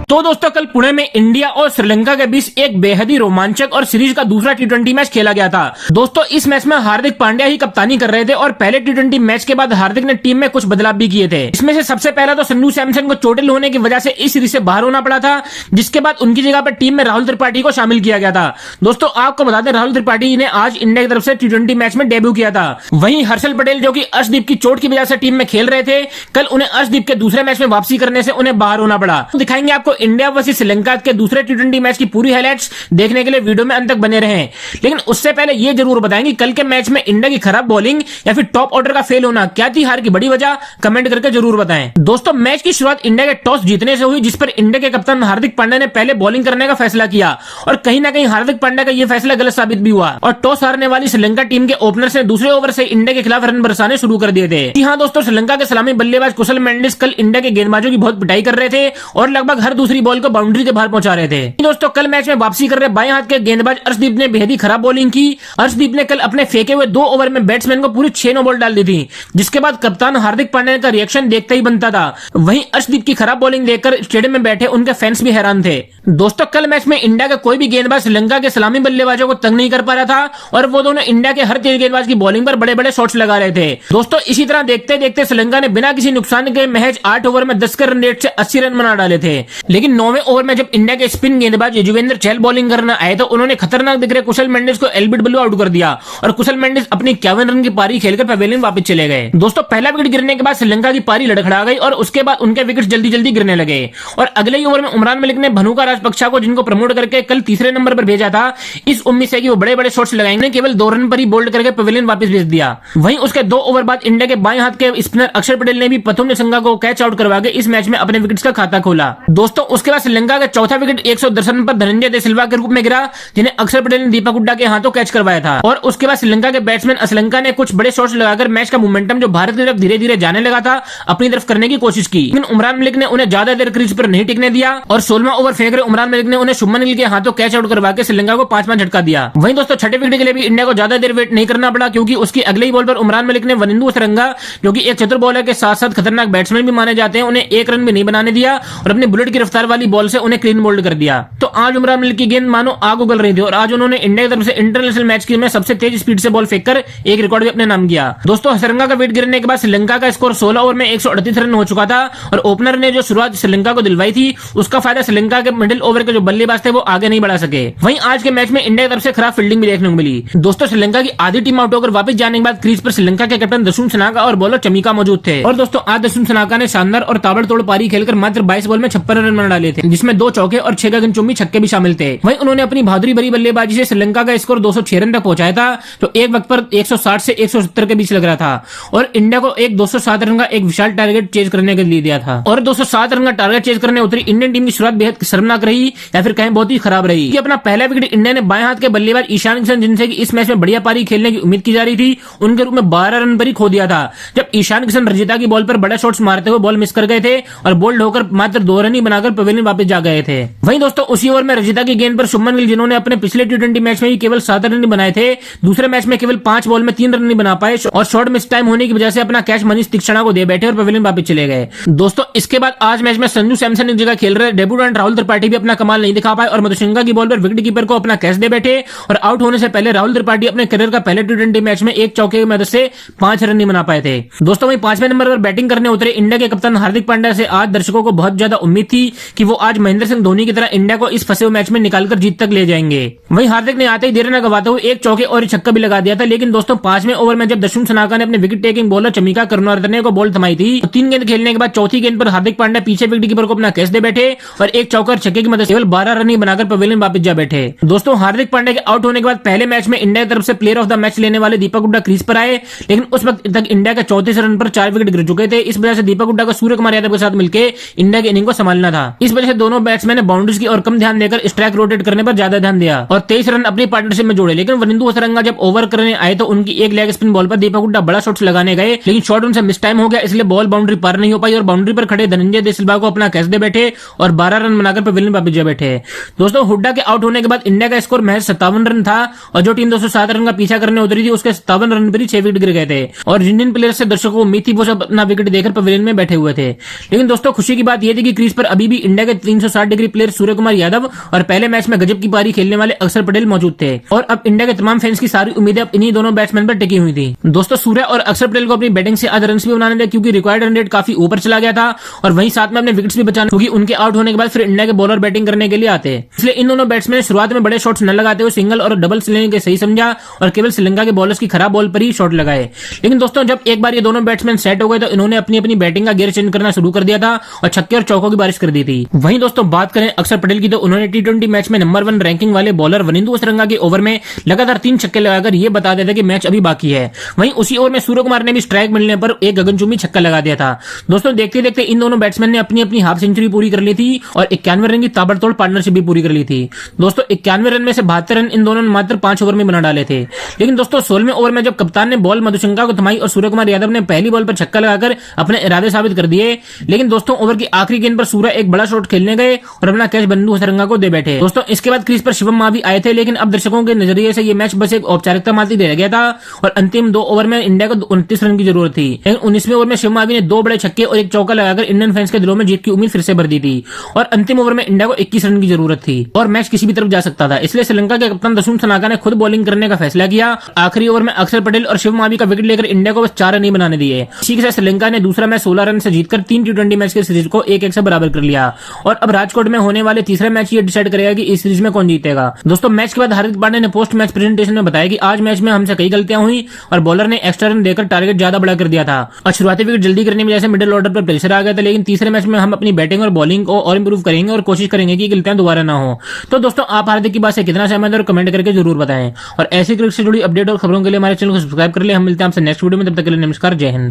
तो दोस्तों कल पुणे में इंडिया और श्रीलंका के बीच एक बेहद ही रोमांचक और सीरीज का दूसरा टी20 मैच खेला गया था। दोस्तों इस मैच में हार्दिक पांड्या ही कप्तानी कर रहे थे और पहले टी20 मैच के बाद हार्दिक ने टीम में कुछ बदलाव भी किए थे। इसमें से सबसे पहला तो संजू सैमसन को चोटिल होने की वजह से इस सीरीज से बाहर होना पड़ा था, जिसके बाद उनकी जगह पर टीम में राहुल त्रिपाठी को शामिल किया गया था। दोस्तों आपको बता दें राहुल त्रिपाठी ने आज इंडिया की तरफ से टी20 मैच में डेब्यू किया था। वहीं हर्षल पटेल जो कि अर्शदीप की चोट की वजह से टीम में खेल रहे थे, कल उन्हें अर्शदीप के दूसरे मैच में वापसी करने से उन्हें बाहर होना पड़ा। दिखाएंगे आपको इंडिया वर्सेस श्रीलंका के दूसरे टी20 मैच की पूरी हाइलाइट्स देखने के लिए वीडियो में अंत तक बने रहें। लेकिन उससे पहले ये जरूर बताएंगे कल के मैच में इंडिया की खराब बॉलिंग या फिर टॉप ऑर्डर का फेल होना क्या थी हार की बड़ी वजह, कमेंट करके जरूर बताएं। दोस्तों मैच की शुरुआत इंडिया के टॉस जीतने से हुई, जिस पर इंडिया के कप्तान हार्दिक पांड्या ने पहले बॉलिंग करने का फैसला किया और कहीं ना कहीं हार्दिक पांड्या का यह फैसला गलत साबित भी हुआ और टॉस हारने वाली श्रीलंका टीम के ओपनर से दूसरे ओवर से इंडिया के खिलाफ रन बरसाने शुरू कर दिए थे। जी हां दोस्तों, श्रीलंका के सलामी बल्लेबाज कुशल मेंडिस कल इंडिया के गेंदबाजों की बहुत पिटाई कर रहे थे और लगभग हर दूसरी बॉल को बाउंड्री के बाहर पहुंचा रहे थे। दोस्तों कल मैच में वापसी कर रहे बाएं हाथ के गेंदबाज अर्शदीप ने बेहद ही खराब बॉलिंग की। अर्शदीप ने कल अपने फेंके हुए 2 ओवर में बैट्समैन को पूरी 6 नो बॉल डाल दी थी, जिसके बाद कप्तान हार्दिक पांड्या का रिएक्शन देखते ही बनता था। वहीं अर्शदीप की खराब बॉलिंग देखकर स्टेडियम में बैठे उनके फैंस भी हैरान थे। दोस्तों कल मैच में इंडिया का कोई भी गेंदबाज श्रीलंका के सलामी बल्लेबाजों को तंग नहीं कर पा रहा था और वो दोनों इंडिया के हर तेज गेंदबाज की बॉलिंग पर बड़े बड़े शॉट्स लगा रहे थे। दोस्तों इसी तरह देखते देखते श्रीलंका ने बिना किसी नुकसान के महज 8 ओवर में 10 के रन रेट से 80 रन बना डाले थे। लेकिन 9वें ओवर में जब इंडिया के स्पिन गेंदबाज युजवेंद्र चहल बॉलिंग करने आए तो उन्होंने खतरनाक दिख रहे कुशल मेंडिस को एलबीडब्ल्यू आउट कर दिया और कुशल मेंडिस अपनी 51 रन की पारी खेलकर पवेलियन वापस चले गए। दोस्तों पहला विकेट गिरने के बाद श्रीलंका की पारी लड़खड़ा गई और उसके बाद उनके विकेट जल्दी जल्दी गिरने लगे और अगले ही ओवर में उमरान मलिक ने भनुका राजपक्षा को, जिनको प्रमोट करके कल तीसरे नंबर पर भेजा था, इस उम्मीद से कि वो बड़े बड़े शॉट्स लगाएंगे, केवल 2 रन पर ही बोल्ड करके पवेलियन वापस भेज दिया। वहीं उसके 2 ओवर बाद इंडिया के बाएं हाथ के स्पिनर अक्षर पटेल ने भी प्रथम निशंका को कैच आउट करवा के इस मैच में अपने विकेट्स का खाता खोला। दोस्तों उसके बाद श्रीलंका का चौथा विकेट 110 रन पर धनंजय दे सिल्वा के रूप में गिरा, जिन्हें अक्षर पटेल ने दीपक हुड्डा के हाथों कैच करवाया था। और उसके बाद श्रीलंका के बैट्समैन असलंका ने कुछ बड़े शॉट्स लगाकर मैच का मोमेंटम जो भारत की तरफ धीरे धीरे जाने लगा था अपनी तरफ करने की कोशिश की, लेकिन उमरान मलिक ने उन्हें ज्यादा देर क्रीज पर नहीं टिकने दिया और 16वां ओवर फेंक रहे उमरान मलिक ने उन्हें शुभमन गिल के हाथों कैच आउट करवा के श्रीलंका को 5वां झटका दिया। वहीं दोस्तों छठे विकेट के लिए भी इंडिया को ज्यादा देर वेट नहीं करना पड़ा, क्योंकि उसकी अगले ही बॉल पर उमरान मलिक ने वनिंदु हसरंगा, जो कि एक चतुर बॉलर के साथ साथ खतरनाक बैट्समैन भी माने जाते हैं, उन्हें 1 रन भी नहीं बनाने दिया और अपनी बुलेट की रफ्तार वाली बॉल से उन्हें क्लीन बोल्ड कर दिया। तो आज उमरान मलिक की गेंद मानो आग उगल रही थी और आज उन्होंने इंडिया की तरफ से इंटरनेशनल मैच में सबसे तेज स्पीड से बॉल फेंककर एक रिकॉर्ड भी अपने नाम किया। दोस्तों हसरंगा का विकेट गिरने के बाद श्रीलंका का स्कोर 16 ओवर में 138 रन हो चुका था और ओपनर ने जो शुरुआत श्रीलंका को दिलवाई थी उसका फायदा श्रीलंका के मिडिल ओवर के जो बल्लेबाज थे वो आगे नहीं बढ़ा सके। वहीं आज के मैच में इंडिया की तरफ से खराब फील्डिंग भी देखने को मिली। दोस्तों श्रीलंका की आधी टीम आउट होकर वापस जाने के बाद क्रीज पर श्रीलंका के कैप्टन दशुम सनाका और बॉलर चमिका मौजूद थे और दोस्तों आज दशुम सनाका ने शानदार और ताबड़तोड़ पारी खेलकर मात्र 22 बॉल में 56 रन बना डाले थे, जिसमें 2 चौके और 6 गगनचुंबी छक्के भी शामिल थे। वहीं उन्होंने अपनी बहादुरी भरी बल्लेबाजी से श्रीलंका का स्कोर 206 रन तक पहुंचाया था, जो एक वक्त पर 160 से 170 के बीच लग रहा था और इंडिया को एक 207 रन का एक विशाल टारगेट चेज करने के लिए दिया था और 207 रन का टारगेट चेज करने उतरी इंडियन टीम की शुरुआत बेहद शर्मनाक रही या फिर कहें बहुत ही खराब रही। अपना पहला विकेट इंडिया ने बाएं हाथ के बल्लेबाज ईशान किशन, जिनसे इस मैच में बढ़िया पारी खेलने की उम्मीद की जा रही थी, उनके रूप में 12 रन पर ही खो दिया था, जब ईशान किशन रजिता की बॉल पर बड़ा शॉट्स मारते हुए बॉल मिस कर गए थे और बोल्ड होकर मात्र 2 रन ही बनाकर पवेलियन वापस जा गए थे। वहीं दोस्तों उसी ओवर में रजिता की गेंद पर शुभमन गिल, जिन्होंने अपने पिछले टी20 मैच में ही केवल 7 रन बनाए थे, दूसरे मैच में केवल 5 बॉल में 3 रन नहीं बना पाए और शॉर्ट मिस टाइम होने की वजह से अपना कैच मनीष तीक्षणा को दे बैठे और पवेलियन वापस चले गए। दोस्तों इसके बाद आज मैच में संजू सैमसन की जगह खेल रहे डेब्यूटेंट राहुल त्रिपाठी भी अपना कमाल नहीं दिखा पाए और मधुशंका की बॉल पर विकेट कीपर को अपना कैच दे बैठे और आउट होने से पहले राहुल त्रिपाठी अपने करियर का पहले टी20 मैच में एक चौके की मदद से 5 रन नहीं बना पाए थे। दोस्तों वहीं 5वें नंबर पर बैटिंग करने उतरे इंडिया के कप्तान हार्दिक पांड्या से आज दर्शकों को बहुत ज्यादा उम्मीद थी कि वो आज महेंद्र सिंह धोनी की तरह इंडिया को इस फंसे हुए मैच में निकालकर जीत तक ले जाएंगे। वहीं हार्दिक ने आते ही देर न गवाते हुए एक चौके और छक्का भी लगा दिया था, लेकिन दोस्तों 5वें ओवर में जब दशुम सनाका ने अपने wicket taking bowler Chamika Karunaratne को बॉल थमाई थी तो 3 गेंद खेलने के बाद चौथी गेंद पर हार्दिक पांड्या पीछे विकेट कीपर को अपना कैच दे बैठे और एक चौका और छक्के की मदद से केवल 12 रन ही बनाकर पवेलियन वापस जा बैठे। दोस्तों हार्दिक पांड्या के आउट होने के बाद पहले मैच में इंडिया की तरफ से प्लेयर ऑफ द मैच लेने वाले दीपक हुड्डा क्रीज पर आए, लेकिन उस वक्त तक इंडिया के 34 रन पर 4 विकेट गिर चुके थे। इस वजह से दीपक हुड्डा को सूर्य कुमार यादव के साथ मिलकर इंडिया की इनिंग को संभालना था। इस वजह से दोनों बैट्समैन ने बाउंड्रीज की और कम ध्यान देकर स्ट्राइक रोटेट करने पर ज्यादा ध्यान दिया और 23 रन अपनी पार्टनरशिप में जोड़े। लेकिन वनिंदु हसरंगा जब ओवर करने आए तो उनकी एक लेग स्पिन बॉल पर दीपक हुड्डा बड़ा शॉट्स लगाने गए, लेकिन शॉट उनसे मिस टाइम हो गया, इसलिए बॉल बाउंड्री पार नहीं हो पाई और बाउंड्री पर खड़े धनंजय दे सिल्वा को अपना कैच दे बैठे और 12 रन बनाकर पवेलियन वापस जा बैठे। दोस्तों हुड्डा के आउट होने के बाद इंडिया का स्कोर महज 57 रन था और जो टीम 207 रन का पीछा करने उतरी थी उसके 57 रन पर ही 6 विकेट गिर गए थे और इंडियन प्लेयर से दर्शकों को उम्मीद थी वो सब अपना विकेट देकर पवेलियन में बैठे हुए थे। लेकिन दोस्तों खुशी की बात यह थी कि क्रीज पर अभी भी इंडिया के 360 डिग्री प्लेयर सूर्य कुमार यादव और पहले मैच में गजब की पारी खेलने वाले अक्षर पटेल मौजूद थे और अब इंडिया के तमाम फैंस की सारी उम्मीदें अब इन्हीं दोनों बैट्समैन पर टिकी हुई थी। दोस्तों सूर्य और अक्षर पटेल को अपनी बैटिंग से आज रन भी बनाने थे क्योंकि रिक्वायर्ड रन रेट काफी ऊपर चला गया था और वहीं साथ में अपने विकेट्स भी बचाने क्योंकि उनके आउट होने के बाद फिर इंडिया के बॉलर बैटिंग करने के लिए आते। इसलिए इन दोनों बैट्समैन ने शुरुआत में बड़े शॉट्स न लगाते हुए सिंगल और डबल लेने के सही समझा और केवल श्रीलंका के बॉलर्स की खराब बॉल पर ही शॉट लगाए। लेकिन दोस्तों जब एक बार ये दोनों बैट्समैन सेट हो गए तो इन्होंने अपनी अपनी बैटिंग का गियर चेंज करना शुरू कर दिया था और छक्के और चौकों की बारिश कर दी थी। वहीं दोस्तों बात करें अक्षर पटेल की तो उन्होंने टी20 मैच में नंबर 1 रैंकिंग वाले बॉलर वनिंदु हसरंगा के ओवर में लगातार 3 छक्के लगाकर ये बता दिया था कि मैच अभी बाकी है। वहीं उसी ओवर में सूर्य कुमार ने भी स्ट्राइक मिलने पर एक गगनचुंबी छक्का लगा दिया था। दोस्तों देखते देखते इन दोनों बैट्समैन ने अपनी अपनी हाफ सेंचुरी पूरी कर ली थी और 91 रन की ताबड़तोड़ पार्टनरशिप भी पूरी कर ली थी। दोस्तों 91 रन में से 72 रन इन दोनों ने मात्र 5 ओवर में बना डाले थे। लेकिन दोस्तों 16वें ओवर में जब कप्तान ने बॉल मधुशंका को थमाई और सूर्य कुमार यादव ने पहली बॉल पर छक्का लगाकर अपने इरादे साबित कर दिए। लेकिन दोस्तों ओवर की आखिरी गेंद पर सूर्य एक बड़ा शॉट खेलने गए और अपना कैच वनिंदु हसरंगा को दे बैठे। दोस्तों इसके बाद क्रीज पर शिवम मावी भी आए थे लेकिन अब दर्शकों के नजरिए से ये मैच बस एक औपचारिकता मात्र रह गया था और अंतिम 2 ओवर में इंडिया को 29 रन की जरूरत थी। लेकिन 19वें ओवर में शिवम मावी ने 2 बड़े छक्के और एक चौका लगाकर इंडियन फैंस के दिलों में जीत की उम्मीद फिर से भर दी थी और अंतिम ओवर में इंडिया को 21 रन की जरूरत थी और मैच किसी भी तरफ जा सकता था। इसलिए श्रीलंका के कप्तान दशुम सनाका ने खुद बॉलिंग करने का फैसला किया। आखिरी ओवर में अक्षर पटेल और शिवम मावी का विकेट लेकर इंडिया को बस 4 रन ही बनाने दिए। इसी के साथ श्रीलंका ने दूसरा मैच 16 रन से जीतकर 3 टी20 मैच की सीरीज को 1-1 से बराबर कर लिया और अब राजकोट में होने वाले तीसरे मैच ये डिसाइड करेगा कि इस सीरीज में कौन जीतेगा। दोस्तों मैच के बाद हार्दिक पांड्या ने पोस्ट मैच प्रेजेंटेशन में बताया कि आज मैच में हमसे कई गलतियां हुई और बॉलर ने एक्स्ट्रा रन देकर टारगेट ज्यादा बड़ा कर दिया था और शुरुआती विकेट जल्दी करने की वजह से मिडिल ऑर्डर पर प्रेशर आ गया था। लेकिन तीसरे मैच में हम अपनी बैटिंग और बॉलिंग को और इंप्रूव करेंगे और कोशिश करेंगे कि गलतियां दोबारा ना हो। तो दोस्तों आप हार्दिक की बात से कितना सहमत है और कमेंट करके जरूर बताएं और ऐसी क्रिकेट से जुड़ी अपडेट और खबरों के लिए हमारे चैनल को सब्सक्राइब कर ले। हम मिलते हैं आपसे नेक्स्ट वीडियो में, तब तक के लिए नमस्कार, जय हिंद।